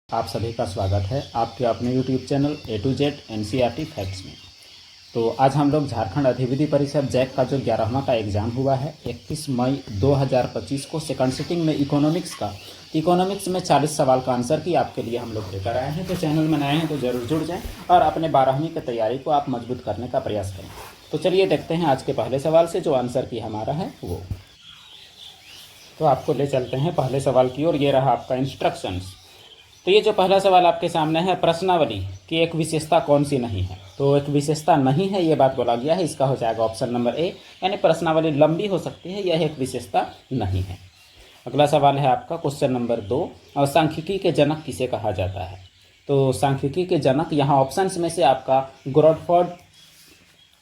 आप सभी का स्वागत है आपके अपने YouTube channel A to Z NCERT facts में। तो आज हम लोग झारखंड अधिविद्य परिषद जैक का जो 11वां का एग्ज़ाम हुआ है 21 मई 2025 को सेकंड सिटिंग में इकोनॉमिक्स में 40 सवाल का आंसर की आपके लिए हम लोग लेकर आए हैं। तो चैनल में नए हैं तो ज़रूर जुड़ जाएँ और अपने 12वीं की तैयारी को आप मजबूत करने का प्रयास करें। तो चलिए देखते हैं आज के पहले सवाल से जो आंसर की हमारा है वो। तो आपको ले चलते हैं पहले सवाल की ओर। ये रहा आपका इंस्ट्रक्शंस। तो ये जो पहला सवाल आपके सामने है, प्रश्नावली की एक विशेषता कौन सी नहीं है। तो एक विशेषता नहीं है ये बात बोला गया है, इसका हो जाएगा ऑप्शन नंबर ए, यानी प्रश्नावली लंबी हो सकती है, यह एक विशेषता नहीं है। अगला सवाल है आपका क्वेश्चन नंबर 2, और सांख्यिकी के जनक किसे कहा जाता है। तो सांख्यिकी के जनक यहाँ ऑप्शंस में से आपका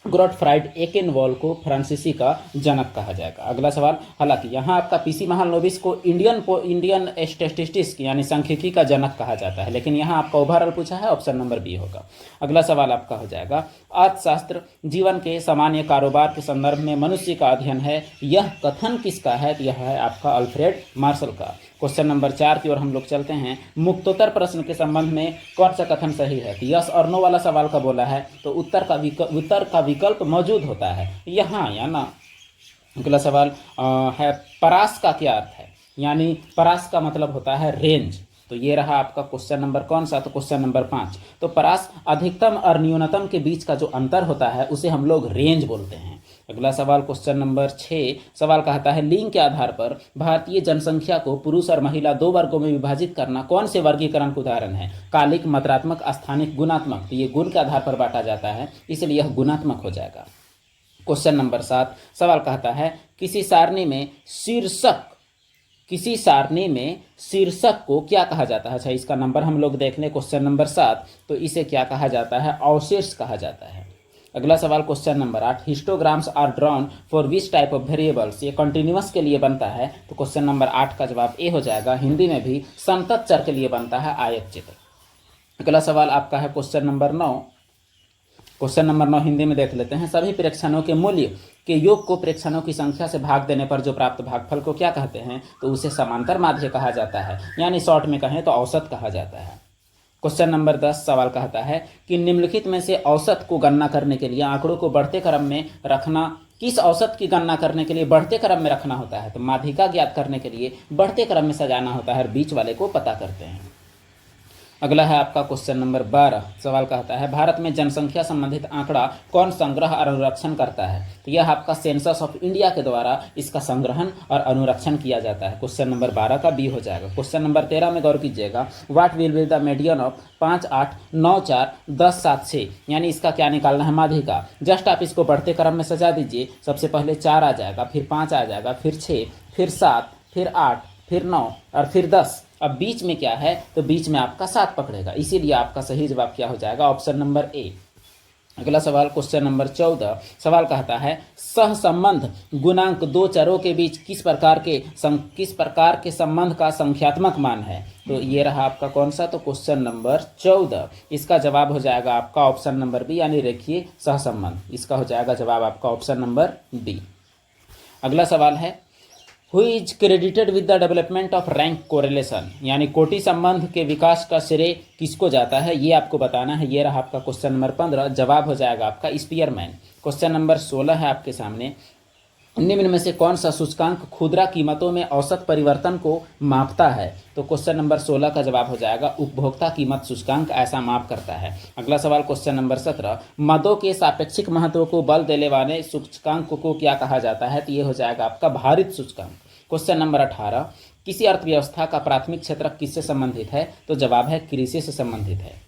गॉटफ्राइड एकेनवॉल को फ्रांसीसी का जनक कहा जाएगा। अगला सवाल, हालांकि यहाँ आपका पीसी महालनोबिस को इंडियन स्टैटिस्टिक्स यानी सांख्यिकी का जनक कहा जाता है, लेकिन यहाँ आपका ओवरऑल पूछा है, ऑप्शन नंबर बी होगा। अगला सवाल आपका हो जाएगा, अर्थशास्त्र जीवन के सामान्य कारोबार के संदर्भ में मनुष्य का अध्ययन है, यह कथन किसका है। तो यह है आपका अल्फ्रेड मार्शल का। क्वेश्चन नंबर 4 की ओर हम लोग चलते हैं, मुक्तोत्तर प्रश्न के संबंध में कौन सा कथन सही है। तो यस और नो वाला सवाल का बोला है तो उत्तर का विकल्प मौजूद होता है यहाँ या ना। अगला सवाल है, परास का क्या अर्थ है, यानी परास का मतलब होता है रेंज। तो ये रहा आपका क्वेश्चन नंबर कौन सा, तो क्वेश्चन नंबर 5। तो परास अधिकतम और न्यूनतम के बीच का जो अंतर होता है उसे हम लोग रेंज बोलते हैं। अगला सवाल क्वेश्चन नंबर 6 सवाल कहता है, लिंग के आधार पर भारतीय जनसंख्या को पुरुष और महिला 2 वर्गों में विभाजित करना कौन से वर्गीकरण का उदाहरण है। कालिक, मात्रात्मक, स्थानिक, गुणात्मक। तो ये गुण के आधार पर बांटा जाता है, इसलिए यह गुणात्मक हो जाएगा। क्वेश्चन नंबर 7 सवाल कहता है, किसी सारणी में शीर्षक को क्या कहा जाता है। अच्छा, इसका नंबर हम लोग देख लें, क्वेश्चन नंबर 7। तो इसे क्या कहा जाता है, अवशेष कहा जाता है। अगला सवाल question number 8, histograms are drawn for which type of variables. ये कंटिन्यूअस के लिए बनता है, तो क्वेश्चन नंबर 8 का जवाब ए हो जाएगा। हिंदी में भी संतत चर के लिए बनता है आयत चित्र। अगला सवाल आपका है question number 9। Question number 9 Hindi में देख लेते हैं, सभी प्रेक्षणों के मूल्य के योग को प्रेक्षणों की संख्या से भाग देने पर जो प्राप्त भागफल को क्या कहते हैं। तो उसे समांतर माध्य कहा जाता है, यानी शॉर्ट में कहें तो औसत कहा जाता है। क्वेश्चन नंबर 10 सवाल कहता है कि निम्नलिखित में से औसत को गणना करने के लिए आंकड़ों को बढ़ते क्रम में रखना, किस औसत की गणना करने के लिए बढ़ते क्रम में रखना होता है। तो माध्यिका ज्ञात करने के लिए बढ़ते क्रम में सजाना होता है और बीच वाले को पता करते हैं। अगला है आपका क्वेश्चन नंबर 12 सवाल कहता है, भारत में जनसंख्या संबंधित आंकड़ा कौन संग्रह और अनुरक्षण करता है। तो यह आपका सेंसस ऑफ इंडिया के द्वारा इसका संग्रहण और अनुरक्षण किया जाता है। क्वेश्चन नंबर 12 का बी हो जाएगा। क्वेश्चन नंबर 13 में गौर कीजिएगा, what will be the median of 5, 8, 9, 4, 10, 7, 6, यानी इसका क्या निकालना है, माध्यिका। जस्ट आप इसको बढ़ते क्रम में सजा दीजिए, सबसे पहले 4 आ जाएगा, फिर 5 आ जाएगा, फिर 6, फिर 7, फिर 8, फिर 9 और फिर 10। अब बीच में क्या है, तो बीच में आपका 7 पकड़ेगा, इसीलिए आपका सही जवाब क्या हो जाएगा, ऑप्शन नंबर ए। अगला सवाल क्वेश्चन नंबर 14 सवाल कहता है, सहसंबंध गुणांक 2 चरों के बीच किस प्रकार के संबंध का संख्यात्मक मान है। तो ये रहा आपका कौन सा, तो क्वेश्चन नंबर 14। इसका जवाब हो जाएगा आपका ऑप्शन नंबर बी, यानी रेखीय सहसंबंध। इसका हो जाएगा जवाब आपका ऑप्शन नंबर बी। अगला सवाल है, who is credited with the development of rank correlation, यानी कोटि संबंध के विकास का श्रेय किसको जाता है, ये आपको बताना है। ये रहा आपका क्वेश्चन नंबर 15, जवाब हो जाएगा आपका स्पीयरमैन। क्वेश्चन नंबर 16 है आपके सामने, निम्न में से कौन सा सूचकांक खुदरा कीमतों में औसत परिवर्तन को मापता है। तो क्वेश्चन नंबर 16 का जवाब हो जाएगा उपभोक्ता कीमत सूचकांक ऐसा माप करता है। अगला सवाल क्वेश्चन नंबर 17, मदों के सापेक्षिक महत्व को बल देने वाले सूचकांक को क्या कहा जाता है। तो ये हो जाएगा आपका भारित सूचकांक। क्वेश्चन नंबर 18, किसी अर्थव्यवस्था का प्राथमिक क्षेत्र किससे संबंधित है। तो जवाब है कृषि से संबंधित है।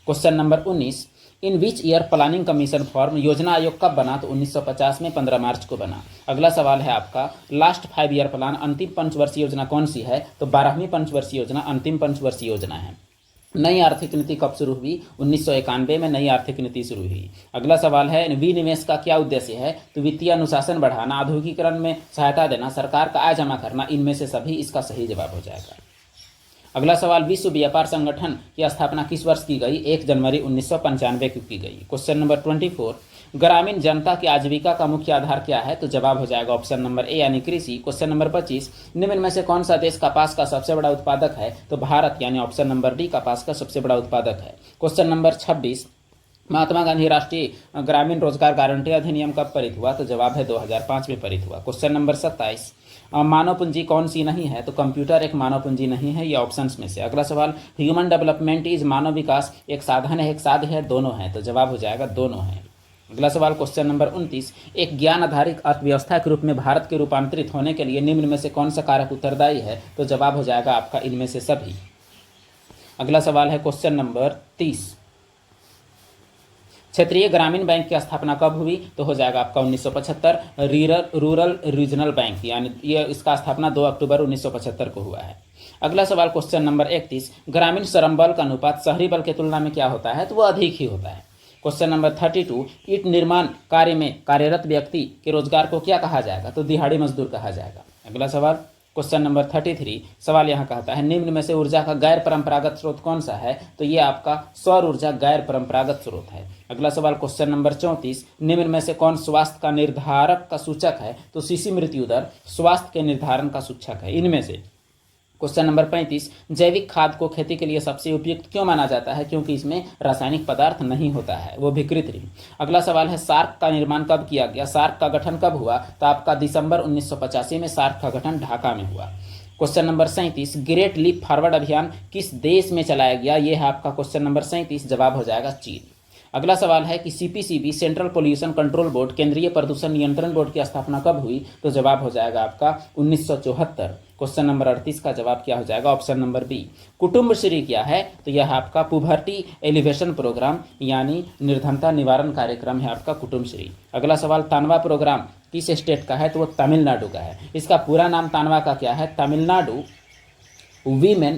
Question number 19, in which year planning commission form, योजना आयोग कब बना। तो 1950 में 15 मार्च को बना। अगला सवाल है आपका, लास्ट 5 ईयर प्लान, अंतिम पंचवर्षीय योजना कौन सी है। तो 12वीं पंचवर्षीय योजना अंतिम पंचवर्षीय योजना है। नई आर्थिक नीति कब शुरू हुई, 1991 में नई आर्थिक नीति शुरू हुई। अगला सवाल है, विनिवेश का क्या उद्देश्य है। तो वित्तीय अनुशासन बढ़ाना, औद्योगिकरण में सहायता देना, सरकार का आय जमा करना, इनमें से सभी इसका सही जवाब हो जाएगा। अगला सवाल, विश्व व्यापार संगठन की स्थापना किस वर्ष की गई। 1 जनवरी 1995 को की गई। क्वेश्चन नंबर 24, ग्रामीण जनता की आजीविका का मुख्य आधार क्या है? तो जवाब हो जाएगा ऑप्शन नंबर ए यानी कृषि। क्वेश्चन नंबर 25, निम्न में से कौन सा देश कपास का सबसे बड़ा उत्पादक है? तो भारत यानी ऑप्शन नंबर डी कपास का सबसे बड़ा उत्पादक है। क्वेश्चन नंबर 26, महात्मा गांधी राष्ट्रीय ग्रामीण रोजगार गारंटी अधिनियम कब पारित हुआ? तो जवाब है 2005 में पारित हुआ। क्वेश्चन नंबर 27, मानव पूंजी कौन सी नहीं है? तो कंप्यूटर एक मानव पूंजी नहीं है, ये ऑप्शंस में से। अगला सवाल, ह्यूमन डेवलपमेंट इज मानव विकास एक साधन है एक साध्य है, दोनों है? तो जवाब हो जाएगा दोनों है। अगला सवाल क्वेश्चन नंबर 29, एक ज्ञान आधारित अर्थव्यवस्था के रूप में भारत के रूपांतरित होने के लिए निम्न में से कौन सा कारक उत्तरदायी है? तो जवाब हो जाएगा आपका इनमें से सभी। अगला सवाल है क्वेश्चन नंबर 30, क्षेत्रीय ग्रामीण बैंक की स्थापना कब हुई? तो हो जाएगा आपका 1975। रूरल रीजनल बैंक यानी ये इसका स्थापना 2 अक्टूबर 1975 को हुआ है। अगला सवाल क्वेश्चन नंबर 31, ग्रामीण श्रम बल का अनुपात शहरी बल की तुलना में क्या होता है? तो वो अधिक ही होता है। क्वेश्चन नंबर 32, ईंट निर्माण कार्य में कार्यरत व्यक्ति के रोजगार को क्या कहा जाएगा? तो दिहाड़ी मजदूर कहा जाएगा। अगला सवाल क्वेश्चन नंबर 33, सवाल यहाँ कहता है निम्न में से ऊर्जा का गैर परंपरागत स्रोत कौन सा है? तो ये आपका सौर ऊर्जा गैर परंपरागत स्रोत है। अगला सवाल क्वेश्चन नंबर 34, निम्न में से कौन स्वास्थ्य का निर्धारक का सूचक है? तो शिशु मृत्यु दर स्वास्थ्य के निर्धारण का सूचक है इनमें से। क्वेश्चन नंबर 35, जैविक खाद को खेती के लिए सबसे उपयुक्त क्यों माना जाता है? क्योंकि इसमें रासायनिक पदार्थ नहीं होता है, वो भी कृत्रिम। अगला सवाल है सार्क का निर्माण कब किया गया? सार्क का गठन कब हुआ? तो आपका दिसंबर 1985 में सार्क का गठन ढाका में हुआ। Question number 37, great leap forward अभियान किस देश में चलाया गया? ये है आपका क्वेश्चन नंबर 37, जवाब हो जाएगा चीन। अगला सवाल है कि CPCB central pollution control board केंद्रीय प्रदूषण नियंत्रण बोर्ड की स्थापना कब हुई? तो जवाब हो जाएगा आपका 1974। क्वेश्चन नंबर 38 का जवाब क्या हो जाएगा? Option number B. कुटुंबश्री क्या है? तो यह आपका पुबर्टी एलिवेशन प्रोग्राम यानी निर्धनता निवारण कार्यक्रम है आपका कुटुंबश्री। अगला सवाल, तानवा प्रोग्राम किस स्टेट का है? तो वो तमिलनाडु का है। इसका पूरा नाम तानवा का क्या है? Tamil Nadu women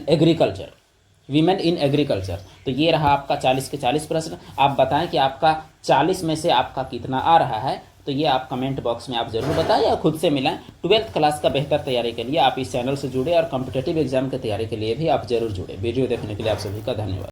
in agriculture. तो ये रहा आपका 40 के 40 प्रश्न। आप बताएं कि आपका 40 में से आपका कितना आ रहा है, तो ये आप कमेंट बॉक्स में आप जरूर बताएं या खुद से मिलाएं। 12th क्लास का बेहतर तैयारी के लिए आप इस चैनल से जुड़े और कॉम्पिटिटिव एग्जाम की तैयारी के लिए भी आप जरूर जुड़े। वीडियो देखने के लिए आप सभी का धन्यवाद।